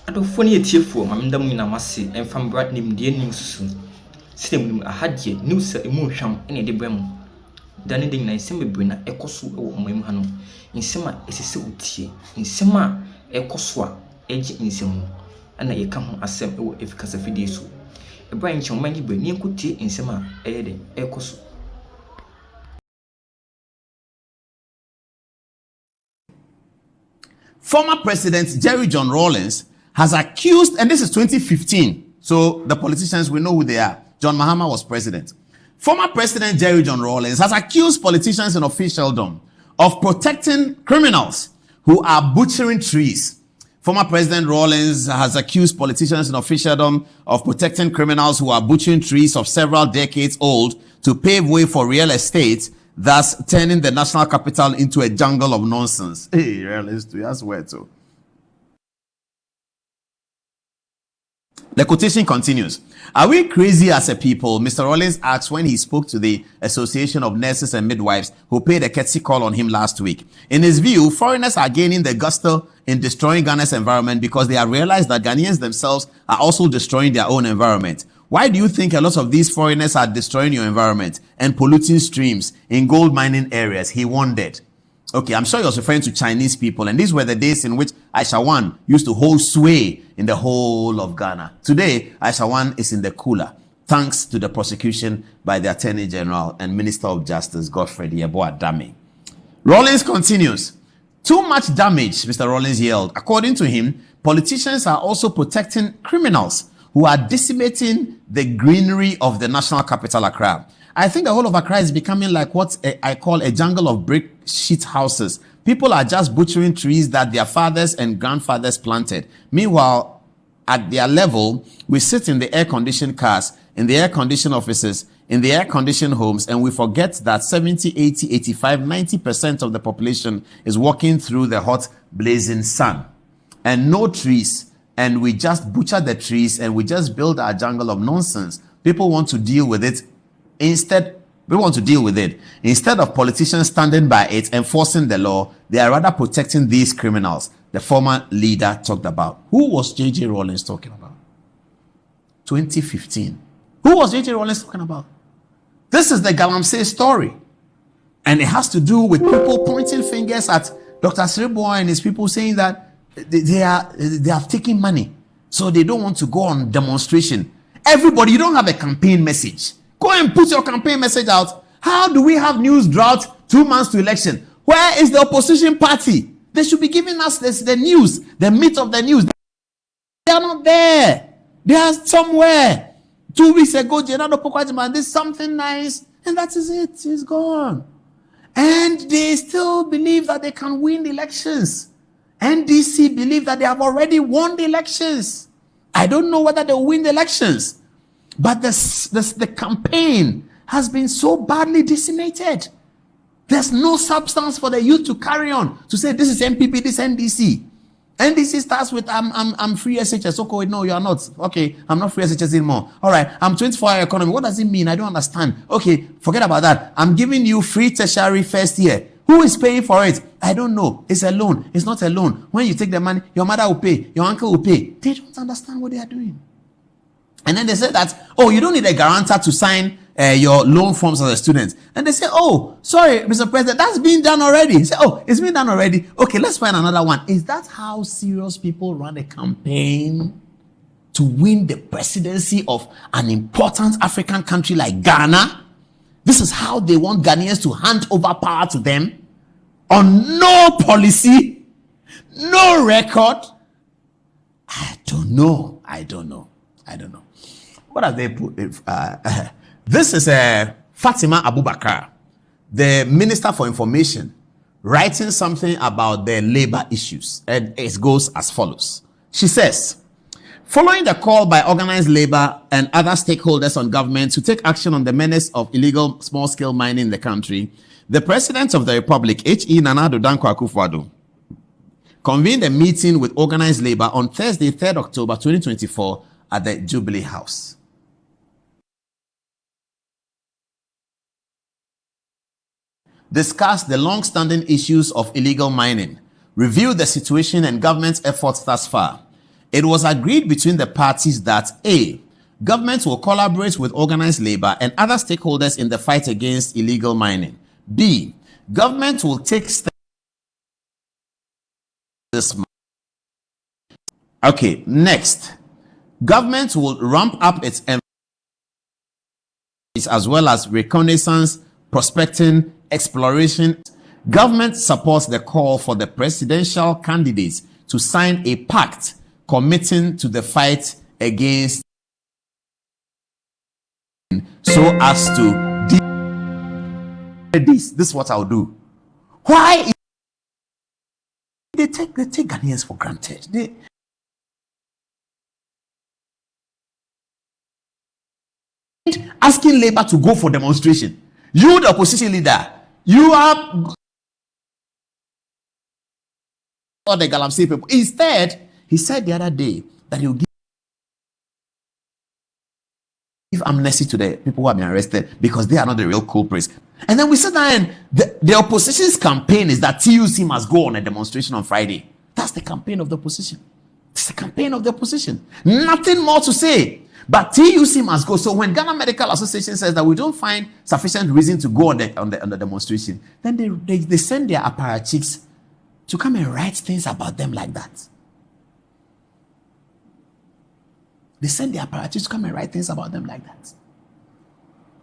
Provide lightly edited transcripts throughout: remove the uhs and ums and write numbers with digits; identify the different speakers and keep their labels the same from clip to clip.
Speaker 1: adofo ne etiefo mamenda mu na mase enfam brad nim de nim susu sistem ahadie news emu hwam ene de brem dane de nyina nsem bebre na ekoso ewo omam ha no nsem a esese utie nsem a ekoso a eji nsem ana ye ka ho asem ewo efikasa fidie so ebra nchen mangi bre ni nkotie nsem a eyede ekoso.
Speaker 2: Former President Jerry John Rawlings has accused, and this is 2015, so the politicians, we know who they are. John Mahama was president. Former President Jerry John Rawlings has accused politicians in officialdom of protecting criminals who are butchering trees. Former President Rawlings has accused politicians in officialdom of protecting criminals who are butchering trees of several decades old to pave way for real estate, thus turning the national capital into a jungle of nonsense. Hey, Rawlings, that's where too. The quotation continues. Are we crazy as a people? Mr. Rawlings asked when he spoke to the Association of Nurses and Midwives who paid a courtesy call on him last week. In his view, foreigners are gaining the gusto in destroying Ghana's environment because they have realized that Ghanaians themselves are also destroying their own environment. Why do you think a lot of these foreigners are destroying your environment and polluting streams in gold mining areas? He wondered. Okay, I'm sure he was referring to Chinese people, and these were the days in which Aisha Wan used to hold sway in the whole of Ghana. Today, Aisha Wan is in the cooler, thanks to the prosecution by the Attorney General and Minister of Justice, Godfrey Yeboah Dame. Rawlings continues. Too much damage, Mr. Rawlings yelled. According to him, politicians are also protecting criminals who are decimating the greenery of the national capital, Accra. I think the whole of Accra is becoming like what I call a jungle of brick sheet houses. People are just butchering trees that their fathers and grandfathers planted. Meanwhile, at their level, we sit in the air-conditioned cars, in the air-conditioned offices, in the air-conditioned homes, and we forget that 70, 80, 85, 90% of the population is walking through the hot, blazing sun. And no trees. And we just butcher the trees and we just build our jungle of nonsense. People want to deal with it. Instead of politicians standing by it, enforcing the law, they are rather protecting these criminals. The former leader talked about. Who was J.J. Rawlings talking about? 2015. Who was J.J. Rawlings talking about? This is the Galamsey story. And it has to do with people pointing fingers at Dr. Sriboy and his people saying that they have taken money. So they don't want to go on demonstration. Everybody, you don't have a campaign message. Go and put your campaign message out. How do we have news drought 2 months to election? Where is the opposition party? They should be giving us the news, the meat of the news. They are not there. They are somewhere. 2 weeks ago, Jenado Pokwajima did something nice, and that is it. It's gone. And they still believe that they can win the elections. NDC believe that they have already won the elections. I don't know whether they will win the elections. But the campaign has been so badly decimated. There's no substance for the youth to carry on, to say this is MPP, this NDC. NDC starts with I'm free SHS. Okay, no, you are not. Okay, I'm not free SHS anymore. All right, I'm 24-hour economy. What does it mean? I don't understand. Okay, forget about that. I'm giving you free tertiary first year. Who is paying for it? I don't know. It's a loan. It's not a loan. When you take the money, your mother will pay, your uncle will pay. They don't understand what they are doing. And then they said that, oh, you don't need a guarantor to sign your loan forms as a student. And they say, oh, sorry, Mr. President, that's been done already. Say, oh, it's been done already. Okay, let's find another one. Is that how serious people run a campaign to win the presidency of an important African country like Ghana? This is how they want Ghanaians to hand over power to them on no policy, no record. I don't know. What have they put? This is Fatima Abubakar, the Minister for Information, writing something about the labor issues. And it goes as follows. She says, following the call by organized labor and other stakeholders on government to take action on the menace of illegal small-scale mining in the country, the President of the Republic, H.E. Nana Addo Dankwa Akufo-Addo, convened a meeting with organized labor on Thursday, 3rd October 2024 at the Jubilee House. Discussed the long-standing issues of illegal mining, reviewed the situation and government's efforts thus far, It was agreed between the parties that A, government will collaborate with organized labor and other stakeholders in the fight against illegal mining. B, government will take steps this month. Okay, next. Government will ramp up its efforts as well as reconnaissance, prospecting, exploration. Government supports the call for the presidential candidates to sign a pact committing to the fight against so as to this is what I'll do. Why they take Ghanaians for granted? Asking labor to go for demonstration. You, the opposition leader, you are all the Galamsey people. Instead, he said the other day that he'll give amnesty to the people who have been arrested because they are not the real culprits. And then we said that the opposition's campaign is that TUC must go on a demonstration on Friday. That's the campaign of the opposition. It's the campaign of the opposition. Nothing more to say. But TUC must go. So when Ghana Medical Association says that we don't find sufficient reason to go on the demonstration, then they send their apparatchiks to come and write things about them like that. They send their apparatchiks to come and write things about them like that.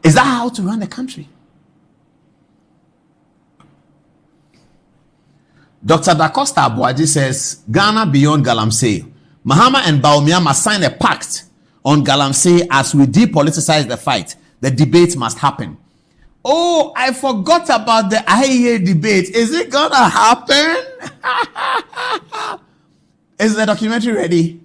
Speaker 2: Is that how to run the country? Dr. Da Costa Abuaji says, Ghana beyond Galamsey. Mahama and Bawumia must sign a pact on Galamsey as we depoliticize the fight. The debate must happen. Oh, I forgot about the IEA debate. Is it gonna happen? Is the documentary ready?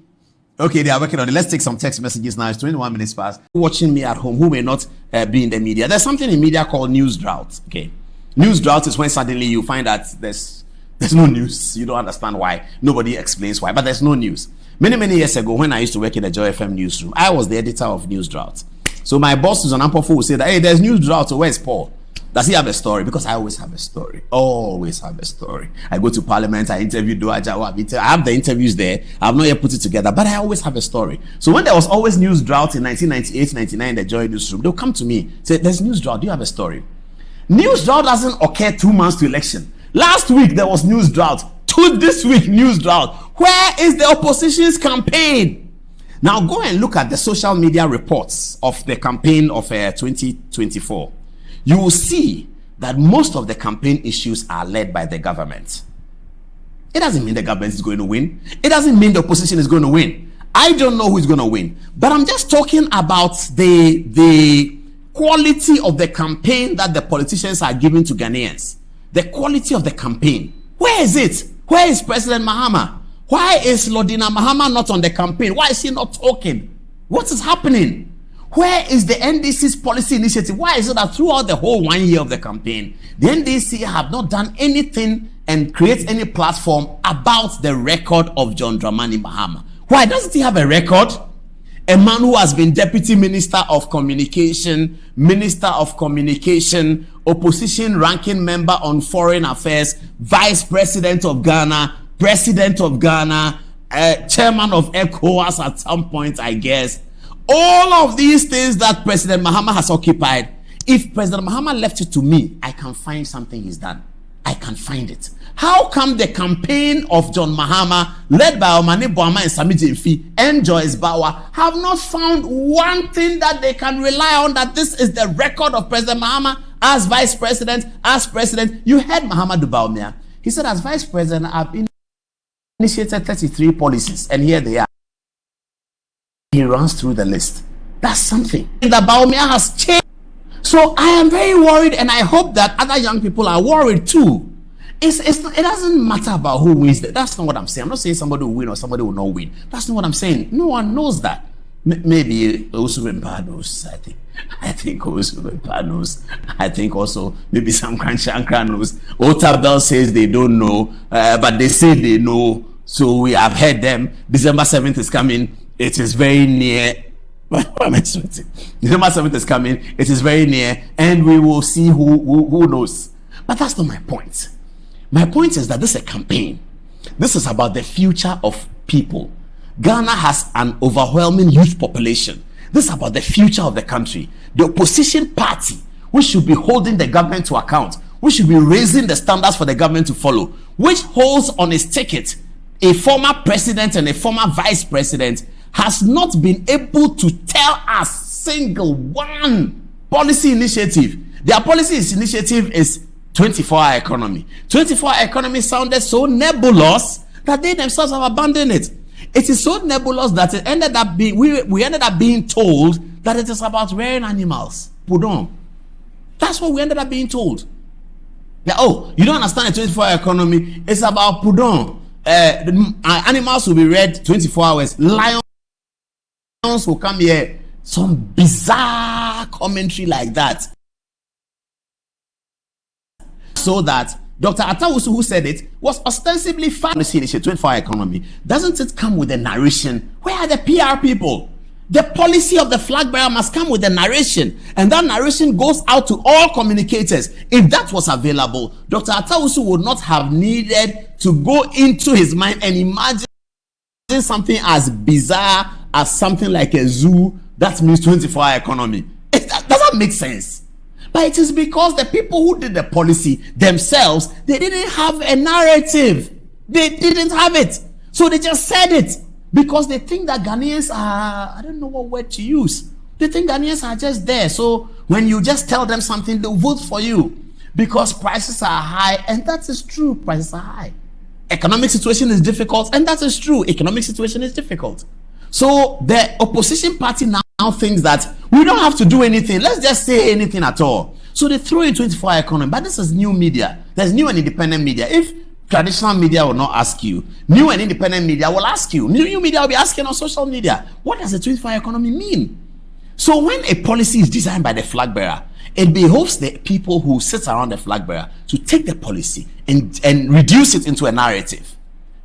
Speaker 2: Okay, they are working on it. Let's take some text messages now. It's 21 minutes past. Watching me at home who may not be in the media. There's something in media called news drought. Okay, news drought is when suddenly you find that there's no news. You don't understand why. Nobody explains why, but there's no news. Many years ago, when I used to work in the Joy FM newsroom, I was the editor of News Drought. So my boss, Susan Ampofo, would say that, hey, there's News Drought, so where's Paul? Does he have a story? Because I always have a story. Always have a story. I go to Parliament, I interview Duaja. I have the interviews there. I've not yet put it together, but I always have a story. So when there was always News Drought in 1998, 99, the Joy newsroom, they'll come to me, say, there's News Drought, do you have a story? News Drought doesn't occur 2 months to election. Last week, there was News Drought. To this week, News Drought. Where is the opposition's campaign? Now go and look at the social media reports of the campaign of 2024. You will see that most of the campaign issues are led by the government. It doesn't mean the government is going to win. It doesn't mean the opposition is going to win. I don't know who is going to win. But I'm just talking about the quality of the campaign that the politicians are giving to Ghanaians. The quality of the campaign. Where is it? Where is President Mahama? Why is Lordina Mahama not on the campaign? Why is he not talking? What is happening? Where is the NDC's policy initiative? Why is it that throughout the whole 1 year of the campaign, the NDC have not done anything and create any platform about the record of John Dramani Mahama? Why doesn't he have a record? A man who has been Deputy Minister of Communication, Opposition Ranking Member on Foreign Affairs, Vice President of Ghana, President of Ghana, Chairman of ECOWAS at some point, I guess. All of these things that President Mahama has occupied, if President Mahama left it to me, I can find something he's done. I can find it. How come the campaign of John Mahama, led by Omane Boama and Sami Jemfi and Joyce Bauer, have not found one thing that they can rely on, that this is the record of President Mahama as Vice President, as President? You heard Muhammadu Bawumia. He said, as Vice President, I've initiated 33 policies, and here they are. He runs through the list. That's something. The Bawumia has changed. So I am very worried, and I hope that other young people are worried too. It doesn't matter about who wins. That's not what I'm saying. I'm not saying somebody will win or somebody will not win. That's not what I'm saying. No one knows that. Maybe Osuwempa knows, I think Osuwempa knows. I think also maybe some Shankra knows. Otabel says they don't know, but they say they know. So we have heard them. December 7th is coming. It is very near. What am I sweating? December 7th is coming. It is very near. And we will see who knows. But that's not my point. My point is that this is a campaign. This is about the future of people. Ghana has an overwhelming youth population. This is about the future of the country. The opposition party, which should be holding the government to account, which should be raising the standards for the government to follow, which holds on its ticket a former president and a former vice president, has not been able to tell us single one policy initiative. Their policy initiative is 24-hour economy. 24-hour economy sounded so nebulous that they themselves have abandoned it. It is so nebulous that it ended up being, we ended up being told that it is about rearing animals. Pudon. That's what we ended up being told. Yeah, oh, you don't understand the 24-hour economy. It's about Pudon. Animals will be reared 24 hours. Lions will come here. Some bizarre commentary like that. So that Dr. Atawusu, who said it, was ostensibly policy initiative 24-hour economy. Doesn't it come with a narration? Where are the PR people? The policy of the flag bearer must come with a narration, and that narration goes out to all communicators. If that was available, Dr. Atawusu would not have needed to go into his mind and imagine something as bizarre as something like a zoo. That means 24-hour economy. That doesn't make sense. But it is because the people who did the policy themselves, they didn't have a narrative. They didn't have it. So they just said it because they think that Ghanaians are, I don't know what word to use. They think Ghanaians are just there. So when you just tell them something, they'll vote for you because prices are high. And that is true. Prices are high. Economic situation is difficult. And that is true. Economic situation is difficult. So the opposition party now thinks that we don't have to do anything. Let's just say anything at all. So they throw in 24-hour economy. But this is new media. There's new and independent media. If traditional media will not ask you, new and independent media will ask you. New media will be asking on social media, what does the 24-hour economy mean? So when a policy is designed by the flag bearer, it behoves the people who sit around the flag bearer to take the policy and reduce it into a narrative.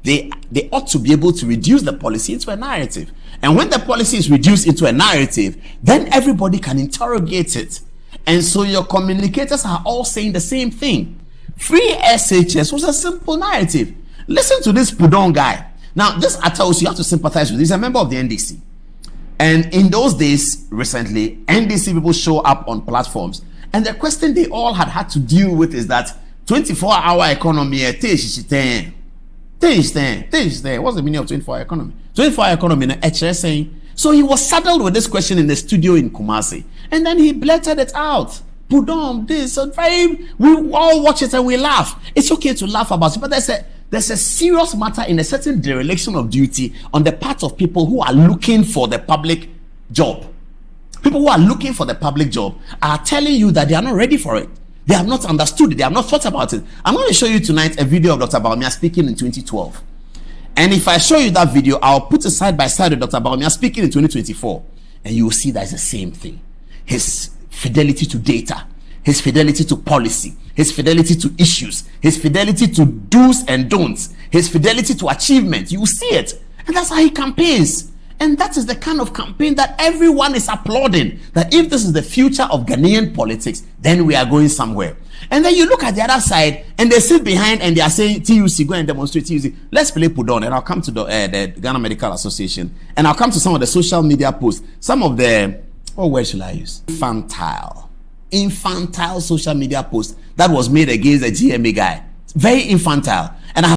Speaker 2: They ought to be able to reduce the policy into a narrative. And when the policy is reduced into a narrative, then everybody can interrogate it. And so your communicators are all saying the same thing. Free SHS was a simple narrative. Listen to this Pudon guy. Now, this Atawusu, you have to sympathize with. He's a member of the NDC. And in those days, recently, NDC people show up on platforms. And the question they all had to deal with is that 24-hour economy, what's the meaning of 24-hour economy? 24-hour economy, saying. So he was saddled with this question in the studio in Kumasi. And then he blurted it out. Pudon, this, we all watch it and we laugh. It's okay to laugh about it, but there's a serious matter in a certain dereliction of duty on the part of people who are looking for the public job. People who are looking for the public job are telling you that they are not ready for it. They have not understood it. They have not thought about it. I'm going to show you tonight a video of Dr. Bawumia speaking in 2012. And if I show you that video, I'll put it side by side with Dr. Bawumia speaking in 2024. And you will see that it's the same thing. His fidelity to data, his fidelity to policy, his fidelity to issues, his fidelity to do's and don'ts, his fidelity to achievement. You will see it. And that's how he campaigns. And that is the kind of campaign that everyone is applauding. That if this is the future of Ghanaian politics, then we are going somewhere. And then you look at the other side and they sit behind and they are saying, TUC, go and demonstrate TUC. Let's play Pudon. And I'll come to the Ghana Medical Association. And I'll come to some of the social media posts. Some of the, where should I use? Infantile social media posts that was made against the GMA guy. Very infantile. And I